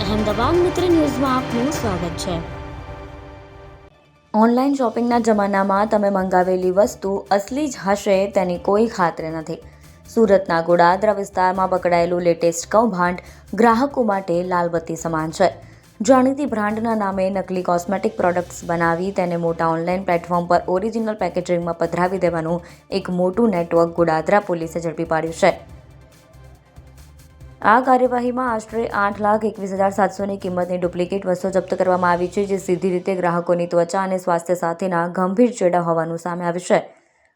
અહેમદાબાદ મિત્ર ન્યૂઝમાં આપનું સ્વાગત છે। ઓનલાઈન શોપિંગના જમાનામાં તમે મંગાવેલી વસ્તુ અસલી જ હશે તેની કોઈ ખાતરી નથી। સુરતના ગોડાદરા વિસ્તારમાં પકડાયેલું લેટેસ્ટ કૌભાંડ ગ્રાહકો માટે લાલબત્તી સમાન છે। જાણીતી બ્રાન્ડના નામે નકલી કોસ્મેટિક પ્રોડક્ટ્સ બનાવી તેને મોટા ઓનલાઈન પ્લેટફોર્મ પર ઓરિજિનલ પેકેજિંગમાં પધરાવી દેવાનું એક મોટું નેટવર્ક ગોડાદરા પોલીસે ઝડપી પાડ્યું છે। આ કાર્યવાહીમાં આશરે 8,21,700ની કિંમતની ડુપ્લિકેટ વસ્તુઓ જપ્ત કરવામાં આવી છે, જે સીધી રીતે ગ્રાહકોની ત્વચા અને સ્વાસ્થ્ય સાથેના ગંભીર ચેડા હોવાનું સામે આવ્યું છે।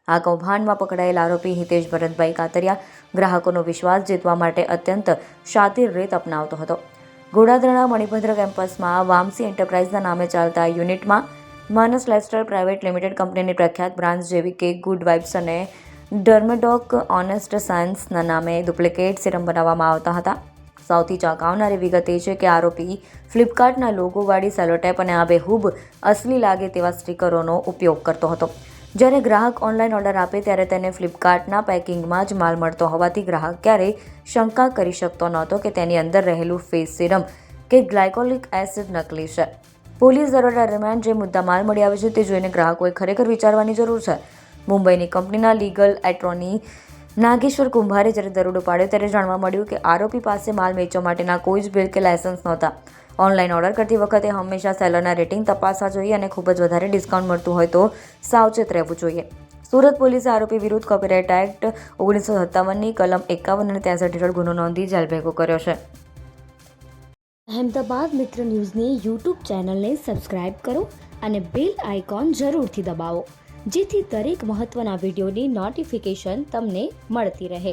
આ કૌભાંડમાં પકડાયેલ આરોપી હિતેશ ભરતભાઈ કાતરિયા ગ્રાહકોનો વિશ્વાસ જીતવા માટે અત્યંત શાતિર રીત અપનાવતો હતો। ગોડાદરાના મણિભદ્ર કેમ્પસમાં વામસી એન્ટરપ્રાઇઝના નામે ચાલતા યુનિટમાં માનસ લાઇફસ્ટાઇલ પ્રાઇવેટ લિમિટેડ કંપનીની પ્રખ્યાત બ્રાન્ડ્સ જેવી કે ગુડ વાઇબ્સ અને ડર્મેડોક ઓનેસ્ટ સાયન્સના નામે ડુપ્લિકેટ સિરમ બનાવવામાં આવતા હતા। સૌથી ચોંકાવનારી વિગત એ છે કે આરોપી ફ્લિપકાર્ટના લોગોવાળી સેલોટેપ અને આબેહૂબ અસલી લાગે તેવા સ્ટીકરોનો ઉપયોગ કરતો હતો। જ્યારે ગ્રાહક ઓનલાઈન ઓર્ડર આપે ત્યારે તેને ફ્લિપકાર્ટના પેકિંગમાં જ માલ મળતો હોવાથી ગ્રાહક ક્યારેય શંકા કરી શકતો નહોતો કે તેની અંદર રહેલું ફેસ સિરમ કે ગ્લાયકોલિક એસિડ નકલી છે। પોલીસ દરોડા દરમિયાન જે મુદ્દા માલ મળી આવે છે તે જોઈને ગ્રાહકોએ ખરેખર વિચારવાની જરૂર છે। મુંબઈની કંપનીના લીગલ એટ્રોર્ની નાગેશ્વર કુંભારે જ્યારે દરોડો પાડ્યો ત્યારે જાણવા મળ્યું કે આરોપી પાસે માલ વેચવા માટેના કોઈ જ બિલ કે લાયસન્સ નહોતા। ઓનલાઈન ઓર્ડર કરતી વખતે હંમેશા સેલરના રેટિંગ તપાસવા જોઈએ અને ખૂબ જ વધારે ડિસ્કાઉન્ટ મળતું હોય તો સાવચેત રહેવું જોઈએ। સુરત પોલીસે આરોપી વિરુદ્ધ કોપીરાઇટ એક્ટ 1957ની કલમ 51 અને 63 હેઠળ ગુનો નોંધી જેલ ભેગો કર્યો છે। અહેમદાબાદ મિત્ર ન્યૂઝની યુટ્યુબ ચેનલને સબસ્ક્રાઇબ કરો અને બેલ આઇકોન જરૂરથી દબાવો, જેથી દરેક મહત્ત્વના વિડીયોની નોટિફિકેશન તમને મળતી રહે।